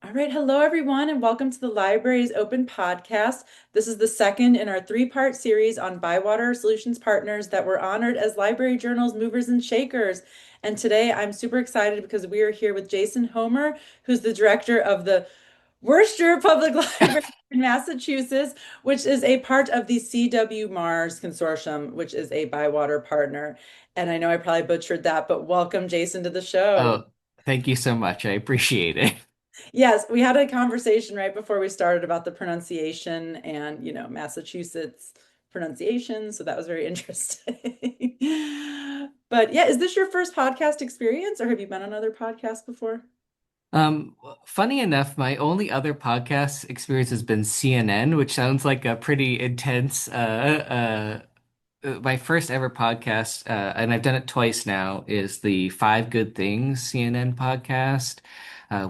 All right. Hello, everyone, and welcome to the Library's Open Podcast. This is the second in our three-part series on ByWater Solutions Partners that were honored as Library Journal's Movers and Shakers. And today I'm super excited because we are here with Jason Homer, who's the director of the Worcester Public Library in Massachusetts, which is a part of the CW Mars Consortium, which is a ByWater partner. And I know I probably butchered that, but welcome, Jason, to the show. Oh, thank you so much. I appreciate it. Yes, we had a conversation right before we started about the pronunciation and, Massachusetts pronunciation. So that was very interesting. But yeah, is this your first podcast experience or have you been on other podcasts before? Um, Funny enough, my only other podcast experience has been CNN, which sounds like a pretty intense my first ever podcast, and I've done it twice now, is the Five Good Things CNN podcast.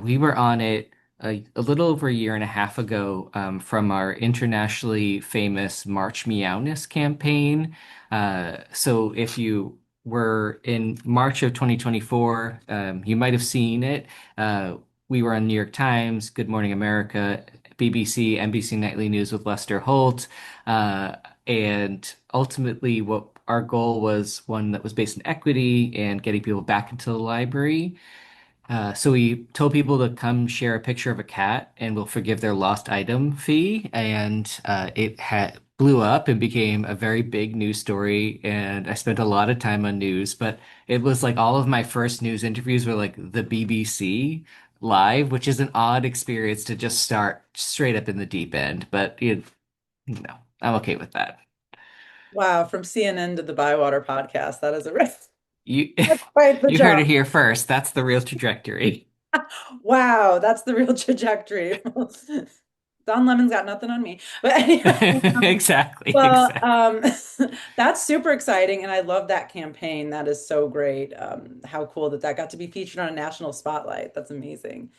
We were on it a little over a year and a half ago, from our internationally famous March Meowness campaign. So if you were in March of 2024, you might have seen it. We were on New York Times, Good Morning America, BBC, NBC Nightly News with Lester Holt. Uh, and ultimately, what our goal was one that was based in equity and getting people back into the library. So we told people to come share a picture of a cat and we'll forgive their lost item fee. And it had blew up and became a very big news story. And I spent a lot of time on news, but it was like all of my first news interviews were like the BBC live, which is an odd experience to just start straight up in the deep end. But I'm okay with that. Wow, from CNN to the Bywater podcast. That is a You that's quite the you heard it jump. here first. That's the real trajectory. Wow, that's the real trajectory. Don Lemon's got nothing on me. But anyway, Exactly, well, exactly. that's super exciting, and I love that campaign. That is so great. How cool that that got to be featured on a national spotlight. That's amazing.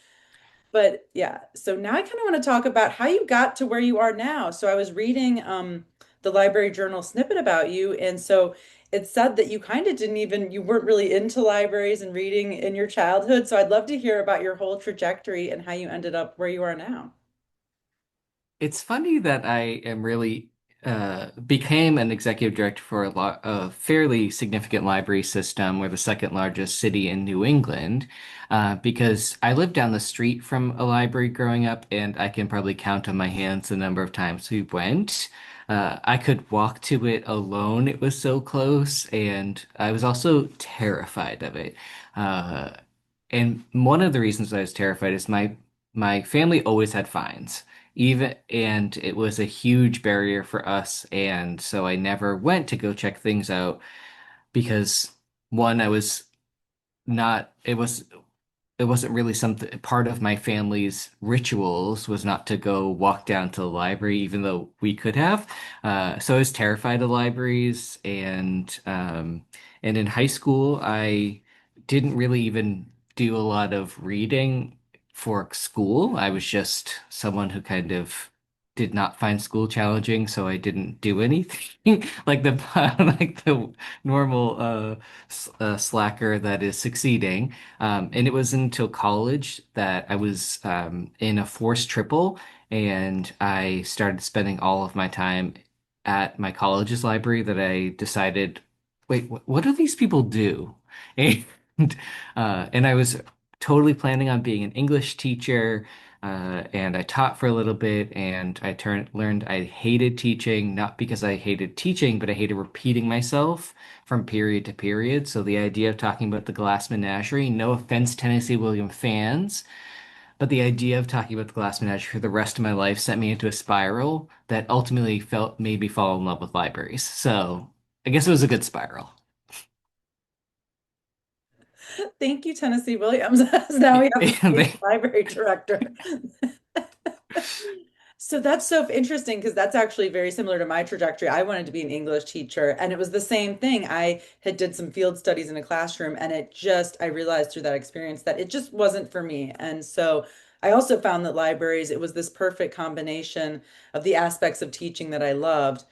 But yeah, so now I kind of want to talk about how you got to where you are now. So I was reading the Library Journal snippet about you, and so it said that you kind of didn't even you weren't really into libraries and reading in your childhood. So I'd love to hear about your whole trajectory and how you ended up where you are now. It's funny that I am really became an executive director for a fairly significant library system. We're the second largest city in New England, because I lived down the street from a library growing up, and I can probably count on my hands the number of times we went. I could walk to it alone. It was so close, and I was also terrified of it. Uh, and one of the reasons I was terrified is my family always had fines even and it was a huge barrier for us, and so I never went to go check things out because one, I was not it wasn't really something part of my family's rituals was not to go walk down to the library, even though we could have. So I was terrified of libraries, and in high school, I didn't really even do a lot of reading for school. I was just someone who kind of did not find school challenging, so I didn't do anything like the like the normal slacker that is succeeding. And it was until college that I was in a forced triple, and I started spending all of my time at my college's library that I decided, wait, what do these people do? And I was totally planning on being an English teacher. And I taught for a little bit, and learned I hated teaching, not because I hated teaching, but I hated repeating myself from period to period. So the idea of talking about the Glass Menagerie, no offense, Tennessee Williams fans, but the idea of talking about the Glass Menagerie for the rest of my life sent me into a spiral that ultimately felt made me fall in love with libraries. So I guess it was a good spiral. Thank you, Tennessee Williams. Now we have the And same they- library director. So that's so interesting because that's actually very similar to my trajectory. I wanted to be an English teacher, and it was the same thing. I had did some field studies in a classroom, and I realized through that experience that it just wasn't for me. And so I also found that libraries, it was this perfect combination of the aspects of teaching that I loved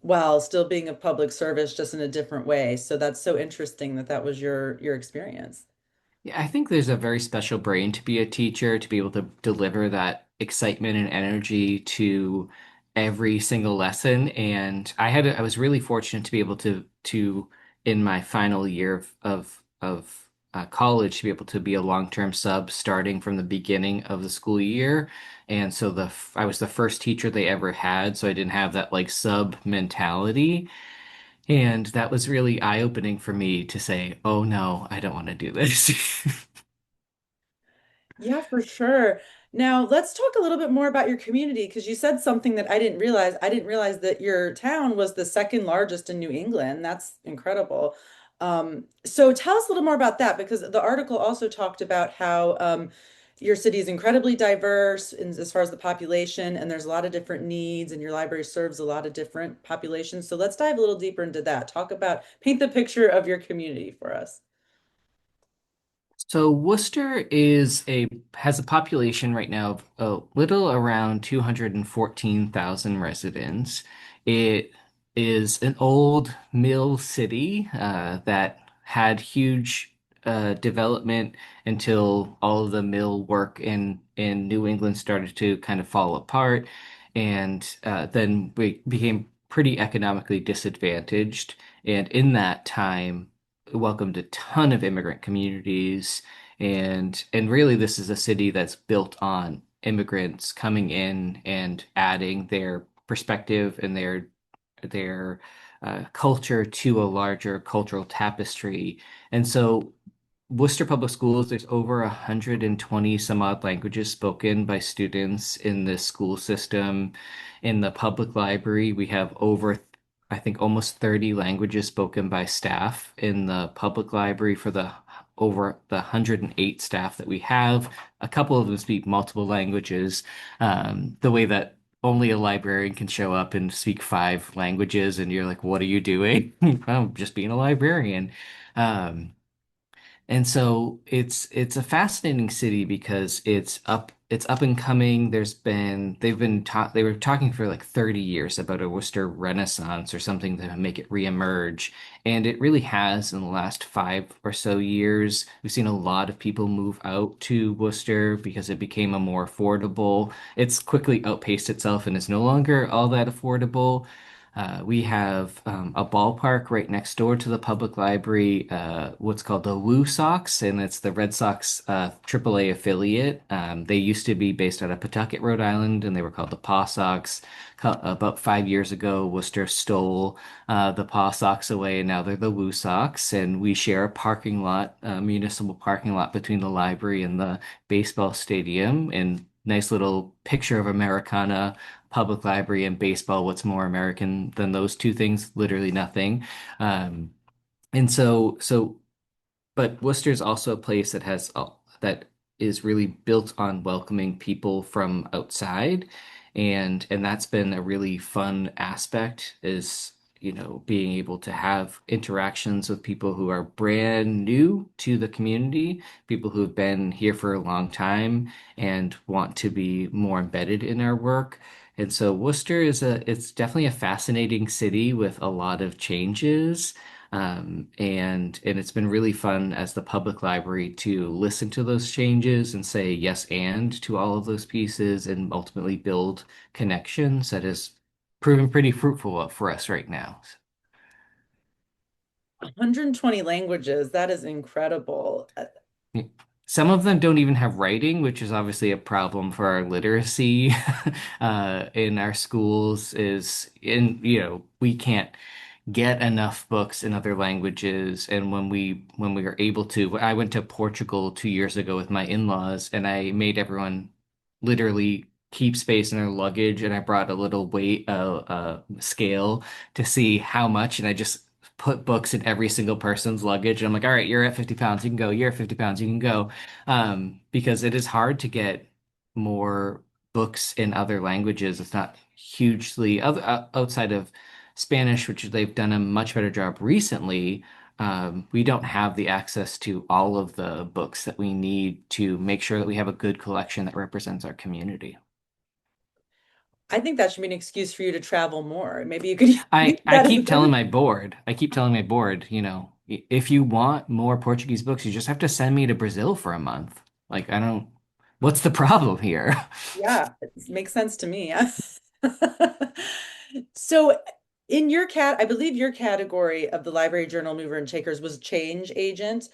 while still being of public service just in a different way. So that's so interesting that that was your experience. Yeah, I think there's a very special brain to be a teacher, to be able to deliver that excitement and energy to every single lesson. And I was really fortunate to be able to in my final year of college to be able to be a long-term sub starting from the beginning of the school year. And so I was the first teacher they ever had, so I didn't have that like sub mentality. And that was really eye-opening for me to say, oh no, I don't want to do this. Yeah, for sure. Now, let's talk a little bit more about your community because you said something that I didn't realize. I didn't realize that your town was the second largest in New England. That's incredible. So tell us a little more about that because the article also talked about how your city is incredibly diverse as far as the population, and there's a lot of different needs, and your library serves a lot of different populations. So let's dive a little deeper into that. Paint the picture of your community for us. So Worcester is a has a population right now of a little around 214,000 residents. It is an old mill city that had huge development until all of the mill work in New England started to kind of fall apart, and then we became pretty economically disadvantaged. And in that time, welcomed a ton of immigrant communities, and really this is a city that's built on immigrants coming in and adding their perspective and their culture to a larger cultural tapestry. And so Worcester Public Schools, there's over 120 some odd languages spoken by students in this school system. In the public library, we have over, I think, almost 30 languages spoken by staff in the public library for the over the 108 staff that we have. A couple of them speak multiple languages, the way that only a librarian can show up and speak five languages, and you're like, what are you doing? I'm just being a librarian. Um, and so it's a fascinating city because it's up and coming. They were talking for like 30 years about a Worcester Renaissance or something to make it reemerge. And it really has in the last 5 or so years. We've seen a lot of people move out to Worcester because it became a more affordable. It's quickly outpaced itself and is no longer all that affordable. We have a ballpark right next door to the public library, what's called the Woo Sox, and it's the Red Sox AAA affiliate. They used to be based out of Pawtucket, Rhode Island, and they were called the Paw Sox. About 5 years ago, Worcester stole the Paw Sox away, and now they're the Woo Sox. And we share a parking lot, a municipal parking lot between the library and the baseball stadium. And nice little picture of Americana public library and baseball. What's more American than those two things? Literally nothing. Um, and but Worcester's also a place that is really built on welcoming people from outside, and that's been a really fun aspect is, being able to have interactions with people who are brand new to the community, people who have been here for a long time and want to be more embedded in our work. And so Worcester it's definitely a fascinating city with a lot of changes. And it's been really fun as the public library to listen to those changes and say yes and to all of those pieces and ultimately build connections that has proven pretty fruitful for us right now. 120 languages. That is incredible. Some of them don't even have writing, which is obviously a problem for our literacy in our schools. We can't get enough books in other languages. And when we were able to, I went to Portugal 2 years ago with my in-laws, and I made everyone literally keep space in their luggage, and I brought a little weight scale to see how much, and I just put books in every single person's luggage. And I'm like, all right, you're at 50 pounds, you can go. You're at 50 pounds, you can go. Because it is hard to get more books in other languages. It's not hugely outside of Spanish, which they've done a much better job recently. We don't have the access to all of the books that we need to make sure that we have a good collection that represents our community. I think that should be an excuse for you to travel more. Maybe you could use I that as keep telling my board, I keep telling my board, if you want more Portuguese books, you just have to send me to Brazil for a month. Like, I don't, what's the problem here? Yeah, it makes sense to me. So in your I believe your category of the Library Journal Mover and Shakers was change agent.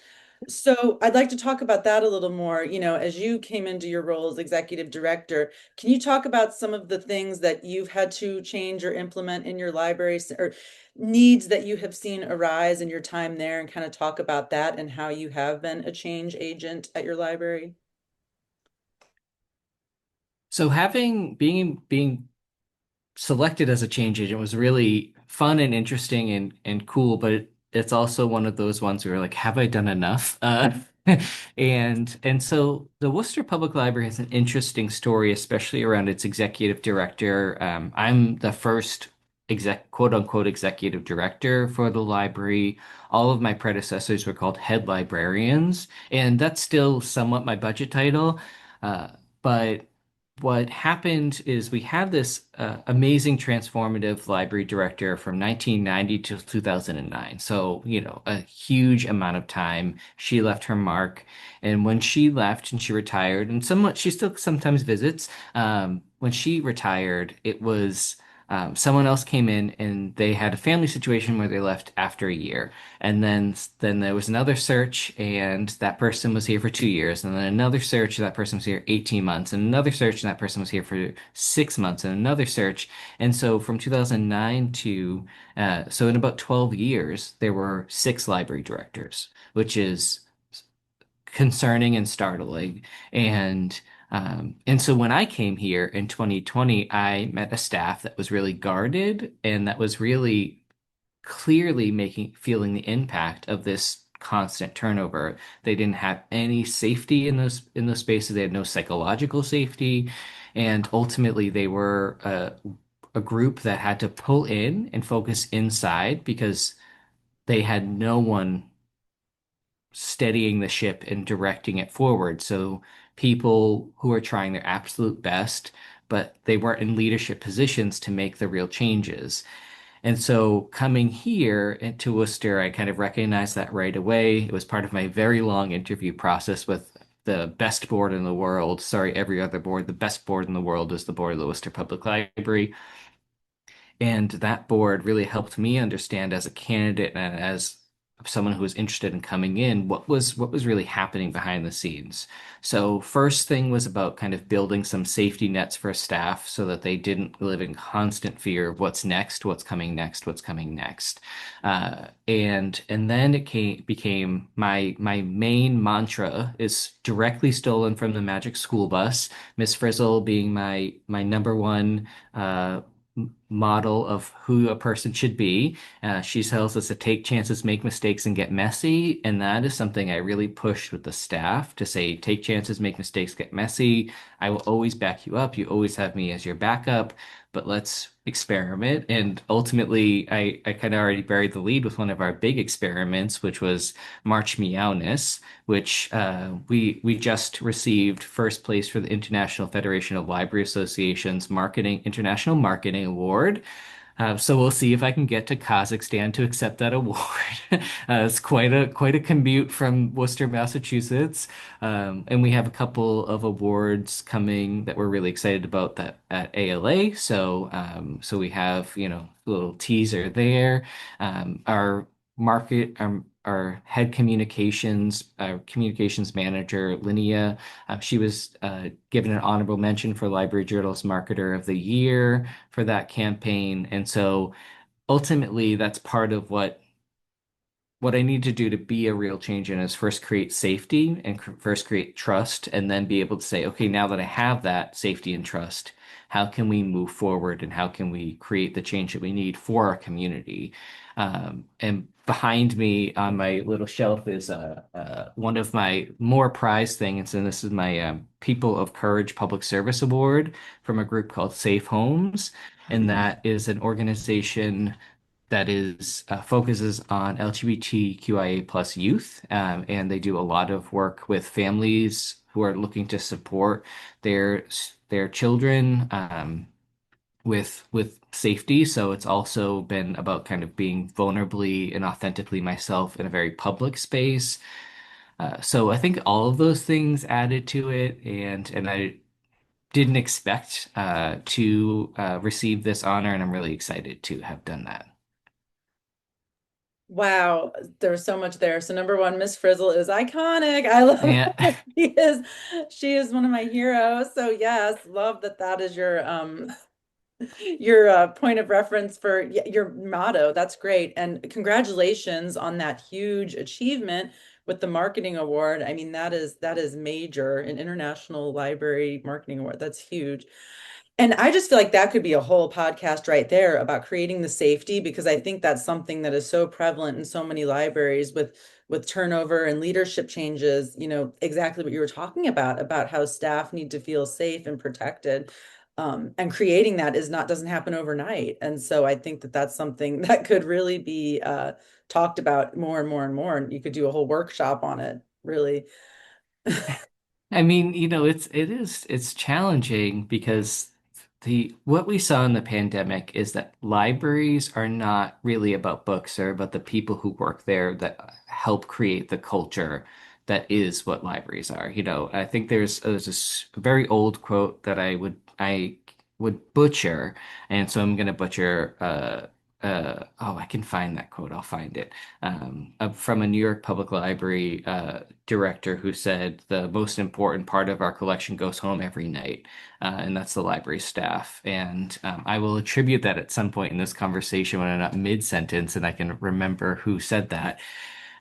So I'd like to talk about that a little more. As you came into your role as executive director, can you talk about some of the things that you've had to change or implement in your library or needs that you have seen arise in your time there and kind of talk about that and how you have been a change agent at your library? So having being selected as a change agent was really fun and interesting and cool, but it's also one of those ones where you're like, have I done enough? And so the Worcester Public Library has an interesting story, especially around its executive director. I'm the first quote unquote executive director for the library. All of my predecessors were called head librarians, and that's still somewhat my budget title. Uh, but what happened is we had this amazing transformative library director from 1990 to 2009. So, a huge amount of time. She left her mark. And when she left and she retired, and somewhat, she still sometimes visits, when she retired, it was someone else came in and they had a family situation where they left after a year. And then there was another search, and that person was here for 2 years. And then another search, that person was here 18 months. And another search, and that person was here for 6 months. And another search. And so from 2009 to, so in about 12 years, there were six library directors, which is concerning and startling. And so when I came here in 2020, I met a staff that was really guarded and that was really clearly feeling the impact of this constant turnover. They didn't have any safety in those spaces. They had no psychological safety, and ultimately they were a group that had to pull in and focus inside because they had no one steadying the ship and directing it forward. So people who are trying their absolute best, but they weren't in leadership positions to make the real changes. And so coming here into Worcester, I kind of recognized that right away. It was part of my very long interview process with the best board in the world. Sorry, every other board. The best board in the world is the board of the Worcester Public Library. And that board really helped me understand as a candidate and as someone who was interested in coming in what was really happening behind the scenes. So first thing was about kind of building some safety nets for staff so that they didn't live in constant fear of what's next, what's coming next, what's coming next. And then became my main mantra is directly stolen from the Magic School Bus. Miss Frizzle being my number one model of who a person should be. She tells us to take chances, make mistakes, and get messy. And that is something I really push with the staff to say, take chances, make mistakes, get messy. I will always back you up. You always have me as your backup, but let's experiment. And ultimately, I kind of already buried the lead with one of our big experiments, which was March Meowness, which we just received first place for the International Federation of Library Associations Marketing International Marketing Award. So we'll see if I can get to Kazakhstan to accept that award. It's quite a commute from Worcester, Massachusetts, and we have a couple of awards coming that we're really excited about that at ALA. So we have a little teaser there. Our market our head communications communications manager Linnea, she was given an honorable mention for Library Journal's Marketer of the Year for that campaign. And so ultimately, that's part of what I need to do to be a real change in is first create safety and first create trust, and then be able to say, okay, now that I have that safety and trust, how can we move forward and how can we create the change that we need for our community? And behind me on my little shelf is one of my more prized things, and this is my People of Courage Public Service Award from a group called Safe Homes. And that is an organization that is focuses on LGBTQIA plus youth, and they do a lot of work with families who are looking to support their their children. with safety. So it's also been about kind of being vulnerably and authentically myself in a very public space. So I think all of those things added to it, and I didn't expect to receive this honor, and I'm really excited to have done that. Wow, there's so much there. So number one, Miss Frizzle is iconic. I love Yeah. her. She is one of my heroes. So yes, love that that is your point of reference for your motto. That's great. And congratulations on that huge achievement with the marketing award. I mean, that is major, an international library marketing award. That's huge. And I just feel like that could be a whole podcast right there about creating the safety, because I think that's something that is so prevalent in so many libraries with turnover and leadership changes, exactly what you were talking about how staff need to feel safe and protected. And creating that is not doesn't happen overnight. And so I think that that's something that could really be talked about more and more and more. And you could do a whole workshop on it, really. I mean, it's challenging because the what we saw in the pandemic is that libraries are not really about books, they're about the people who work there that help create the culture that is what libraries are. I think there's this very old quote that I would butcher, and so I'm gonna butcher oh, I can find that quote. I'll find it. From a New York Public Library director who said the most important part of our collection goes home every night, and that's the library staff. And I will attribute that at some point in this conversation when I'm not mid-sentence and I can remember who said that.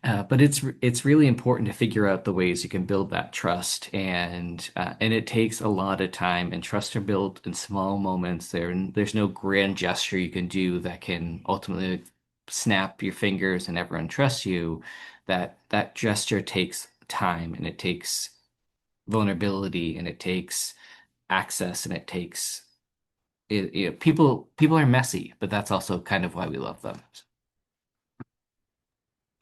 But it's really important to figure out the ways you can build that trust, and it takes a lot of time. And trust are built in small moments. There's no grand gesture you can do that can ultimately snap your fingers and everyone trusts you. That gesture takes time, and it takes vulnerability, and it takes access, and it takes people are messy, but that's also kind of why we love them.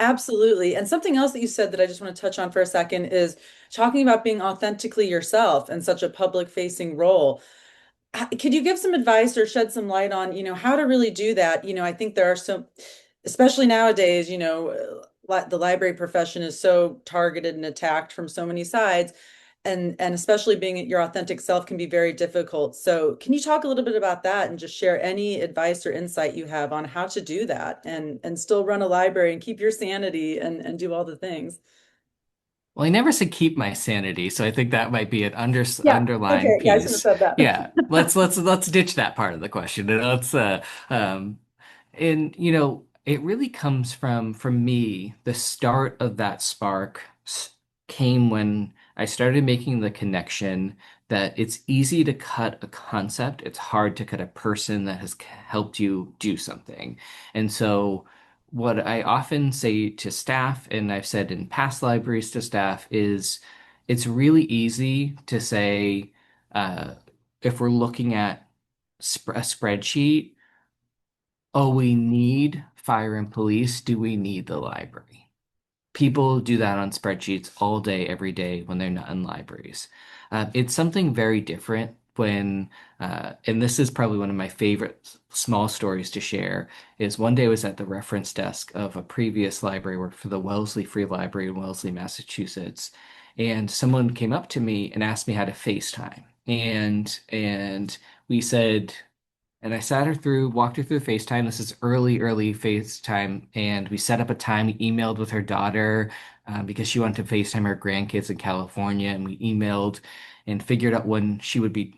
Absolutely. And something else that you said that I just want to touch on for a second is talking about being authentically yourself in such a public facing role. Could you give some advice or shed some light on, how to really do that? I think there are so, especially nowadays, the library profession is so targeted and attacked from so many sides, and especially being your authentic self can be very difficult. So, can you talk a little bit about that and just share any advice or insight you have on how to do that and still run a library and keep your sanity and do all the things? Well, I never said keep my sanity, so I think that might be an Yeah. underlying Okay. Yeah, I shouldn't piece. have said that. Yeah, let's ditch that part of the question, and um, it really comes from me. The start of that spark came when I started making the connection that it's easy to cut a concept. It's hard to cut a person that has helped you do something, and so what I often say to staff, and I've said in past libraries to staff, is it's really easy to say, if we're looking at a spreadsheet, oh, we need fire and police. Do we need the library? People do that on spreadsheets all day, every day when they're not in libraries. It's something very different and this is probably one of my favorite small stories to share, is one day I was at the reference desk of a previous library, worked for the Wellesley Free Library in Wellesley, Massachusetts, and someone came up to me and asked me how to FaceTime. And we said, and I sat her through, walked her through FaceTime. This is early FaceTime. And we set up a time. We emailed with her daughter because she wanted to FaceTime her grandkids in California. And we emailed and figured out when she would be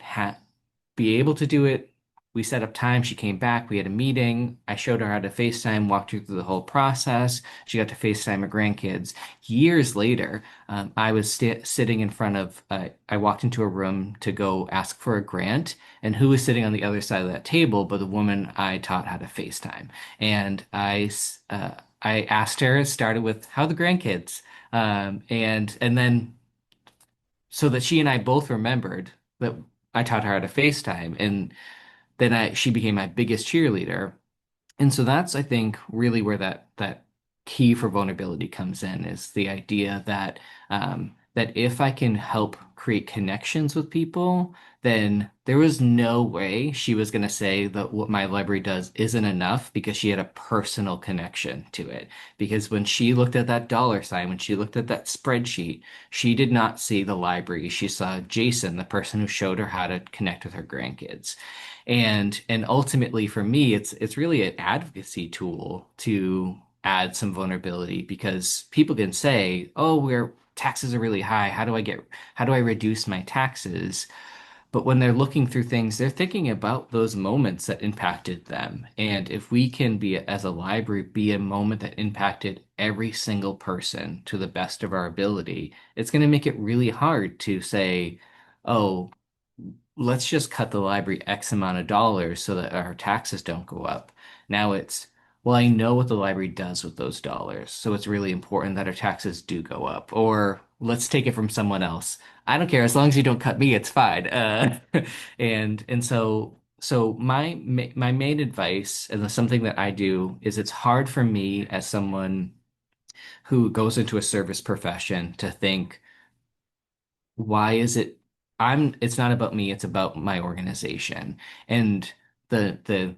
able to do it. We set up time. She came back. We had a meeting. I showed her how to FaceTime, walked her through the whole process. She got to FaceTime her grandkids. Years later, I was sitting in front of, I walked into a room to go ask for a grant, and who was sitting on the other side of that table but the woman I taught how to FaceTime. And I asked her, it started with, how are the grandkids? And then so that she and I both remembered that I taught her how to FaceTime. And then she became my biggest cheerleader. And so that's, I think, really where that key for vulnerability comes in, is the idea that that if I can help create connections with people, then there was no way she was going to say that what my library does isn't enough because she had a personal connection to it. Because when she looked at that dollar sign, when she looked at that spreadsheet, she did not see the library. She saw Jason, the person who showed her how to connect with her grandkids. And ultimately for me, it's really an advocacy tool to add some vulnerability because people can say, "Oh, we're taxes are really high. How do I reduce my taxes?" But when they're looking through things, they're thinking about those moments that impacted them. And if we can be, as a library, be a moment that impacted every single person to the best of our ability, it's going to make it really hard to say, oh, let's just cut the library X amount of dollars so that our taxes don't go up. Now it's, well, I know what the library does with those dollars, so it's really important that our taxes do go up. Or let's take it from someone else. I don't care as long as you don't cut me, it's fine. And so my main advice and something that I do is it's hard for me as someone who goes into a service profession to think why is it it's not about me, it's about my organization. And the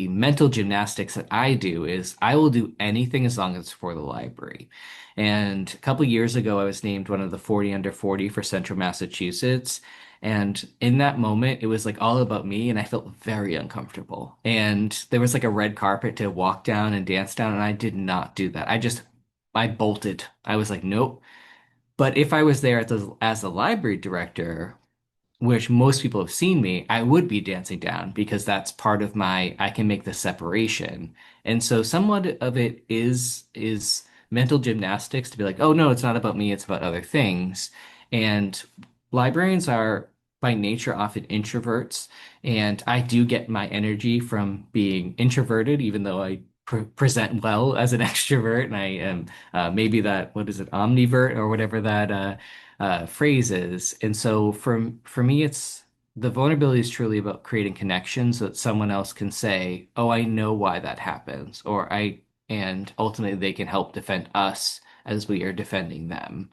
mental gymnastics that I do is I will do anything as long as it's for the library. And a couple years ago I was named one of the 40 under 40 for Central Massachusetts. And in that moment, it was like all about me, and I felt very uncomfortable. And there was like a red carpet to walk down and dance down, and I did not do that. I bolted. I was like, nope. But if I was there as the library director, which most people have seen me, I would be dancing down because that's part of I can make the separation. And so somewhat of it is mental gymnastics to be like, oh no, it's not about me, it's about other things. And librarians are by nature often introverts, and I do get my energy from being introverted, even though I present well as an extrovert, and I am maybe that, what is it, omnivert or whatever that phrases. And so for me, it's the vulnerability is truly about creating connections so that someone else can say, "Oh, I know why that happens," and ultimately they can help defend us as we are defending them.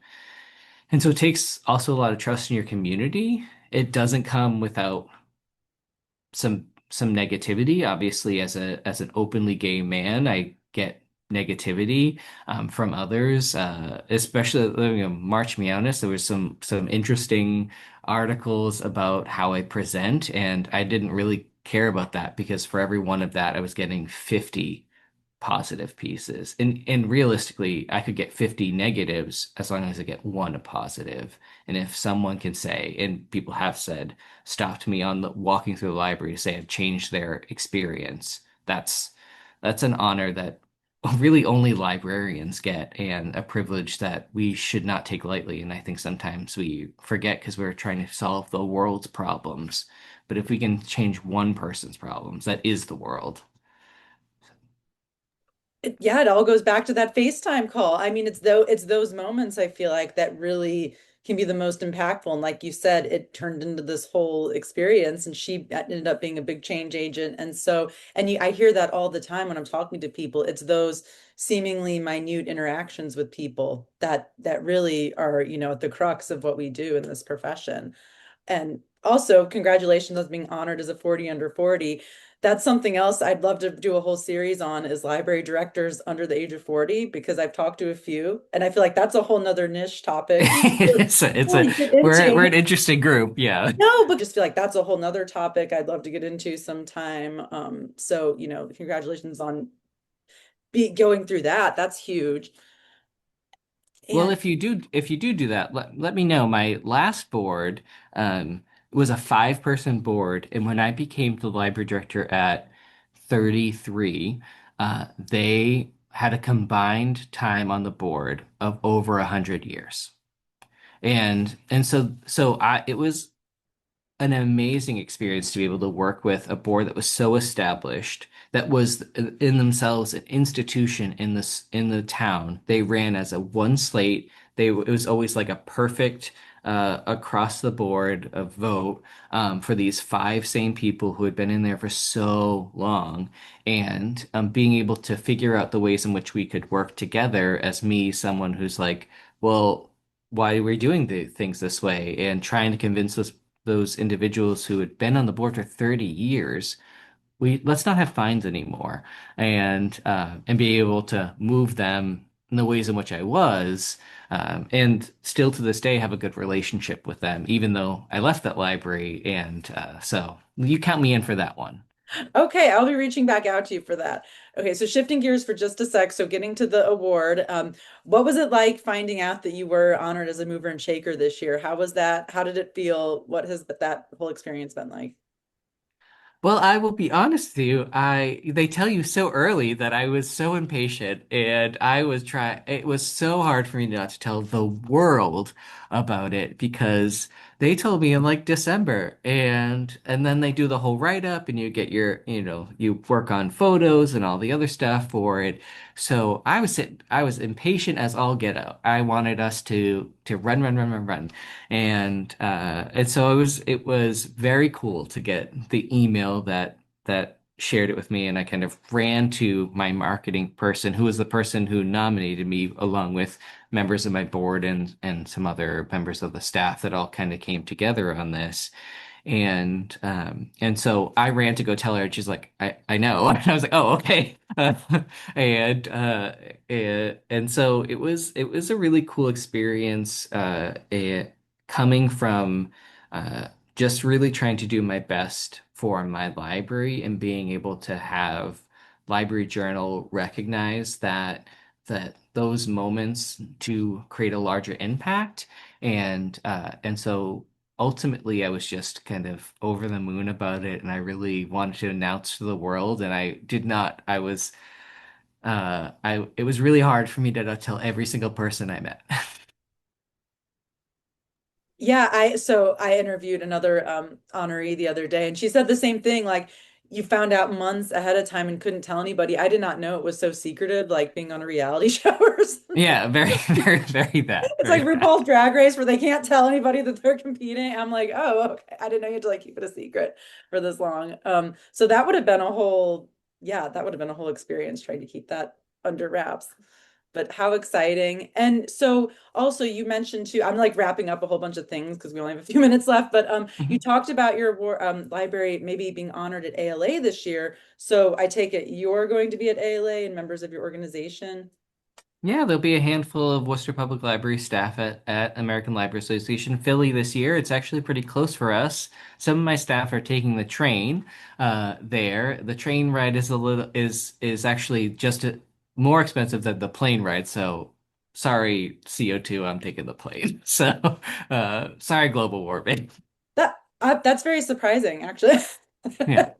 And so it takes also a lot of trust in your community. It doesn't come without some negativity. Obviously, as an openly gay man, I get negativity from others, especially March Meowness. There was some interesting articles about how I present, and I didn't really care about that because for every one of that, I was getting 50 positive pieces. And realistically, I could get 50 negatives as long as I get one a positive. And if someone can say, and people have said, stopped me on walking through the library to say I've changed their experience, that's an honor that really only librarians get and a privilege that we should not take lightly. And I think sometimes we forget because we're trying to solve the world's problems. But if we can change one person's problems, that is the world. Yeah, it all goes back to that FaceTime call. I mean, it's those moments I feel like that really can be the most impactful. And like you said, it turned into this whole experience, and she ended up being a big change agent. And so, I hear that all the time when I'm talking to people. It's those seemingly minute interactions with people that really are, at the crux of what we do in this profession. And also, congratulations on being honored as a 40 under 40. That's something else I'd love to do a whole series on is library directors under the age of 40, because I've talked to a few and I feel like that's a whole nother niche topic we It's a really get we're into. an interesting group, yeah. No, but just feel like that's a whole nother topic I'd love to get into sometime. So, congratulations on going through that. That's huge. Well, And if you do that, let me know. My last board was a five-person board, and when I became the library director at 33, they had a combined time on the board of over 100 years. And so it was an amazing experience to be able to work with a board that was so established, that was in themselves an institution in the town. They ran as a one slate. It was always like a perfect across the board of vote for these five same people who had been in there for so long, and being able to figure out the ways in which we could work together as me, someone who's like, well. why we're doing the things this way and trying to convince those individuals who had been on the board for 30 years, let's not have fines anymore and be able to move them in the ways in which I was and still to this day have a good relationship with them, even though I left that library. And so you count me in for that one. Okay, I'll be reaching back out to you for that. Okay, so shifting gears for just a sec. So getting to the award, what was it like finding out that you were honored as a mover and shaker this year? How was that? How did it feel? What has that whole experience been like? Well, I will be honest with you. They tell you so early that I was so impatient and I was trying it was so hard for me not to tell the world about it because they told me in like December and then they do the whole write-up and you get you work on photos and all the other stuff for it. So I was impatient as all get out. I wanted us to run, run, run, run, run. And so it was very cool to get the email that shared it with me, and I kind of ran to my marketing person, who was the person who nominated me, along with members of my board and some other members of the staff that all kind of came together on this. And so I ran to go tell her, and she's like, I know. And I was like, oh, okay. And and so it was a really cool experience coming from just really trying to do my best for my library and being able to have Library Journal recognize that those moments to create a larger impact. And so ultimately I was just kind of over the moon about it and I really wanted to announce to the world and I did not. I was I it was really hard for me to not tell every single person I met. Yeah, I interviewed another honoree the other day and she said the same thing, like you found out months ahead of time and couldn't tell anybody. I did not know it was so secretive, like being on a reality show or something. Yeah, very, very, very bad, It's very like bad. RuPaul's Drag Race where they can't tell anybody that they're competing. I'm like, oh, okay. I didn't know you had to like keep it a secret for this long. So that would have been a whole, yeah, that would have been a whole experience trying to keep that under wraps. But how exciting. And so also you mentioned too, I'm like wrapping up a whole bunch of things because we only have a few minutes left, but you Mhm. talked about your library maybe being honored at ALA this year. So I take it you're going to be at ALA and members of your organization. Yeah, there'll be a handful of Worcester Public Library staff at American Library Association Philly this year. It's actually pretty close for us. Some of my staff are taking the train there. The train ride is a little is actually more expensive than the plane ride. So sorry, CO2, I'm taking the plane. So sorry, global warming. That's very surprising, actually. Yeah.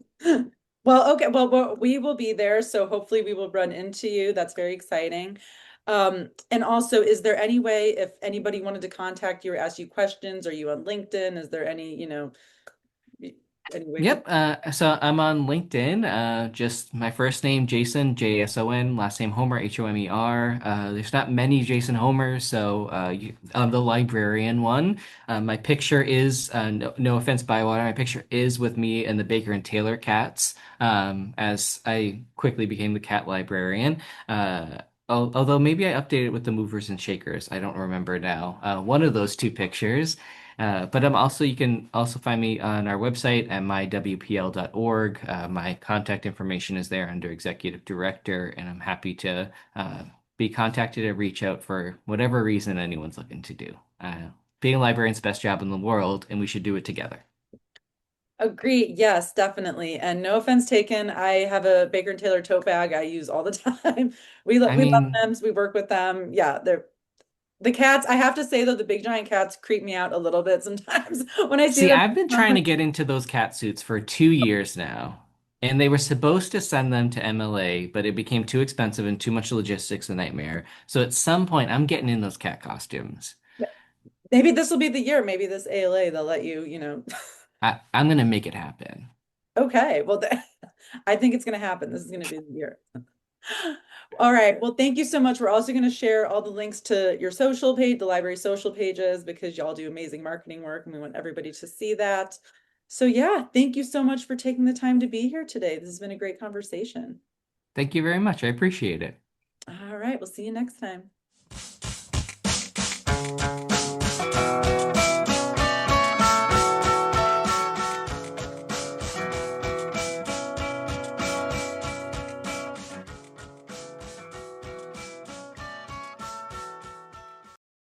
Well, okay. Well, we will be there, so hopefully we will run into you. That's very exciting. And also, is there any way if anybody wanted to contact you or ask you questions, are you on LinkedIn? Is there any, any way for Yep. So I'm on LinkedIn. Just my first name, Jason, Jason, last name Homer, Homer. There's not many Jason Homers, so I'm the librarian one. My picture is, no offense, ByWater, my picture is with me and the Baker and Taylor cats, as I quickly became the cat librarian. Although maybe I updated it with the movers and shakers. I don't remember now. One of those two pictures. But you can also find me on our website at mywpl.org. My contact information is there under Executive Director, and I'm happy to be contacted or reach out for whatever reason anyone's looking to do. Being a librarian's the best job in the world, and we should do it together. agree? Yes, definitely. And no offense taken. I have a Baker and Taylor tote bag I use all the time. I We love mean, them, so we work with them. Yeah, they're the cats. I have to say though, the big giant cats creep me out a little bit sometimes when I see see, them. I've been trying to get into those cat suits for 2 years now. And they were supposed to send them to MLA, but it became too expensive and too much logistics, a nightmare. So at some point, I'm getting in those cat costumes. Maybe this will be the year. Maybe this ALA, they'll let you, I'm gonna make it happen. Okay. Well, I think it's going to happen. This is going to be the year. All right. Well, thank you so much. We're also going to share all the links to your social page, the library social pages, because y'all do amazing marketing work and we want everybody to see that. So, yeah, thank you so much for taking the time to be here today. This has been a great conversation. Thank you very much. I appreciate it. All right. We'll see you next time.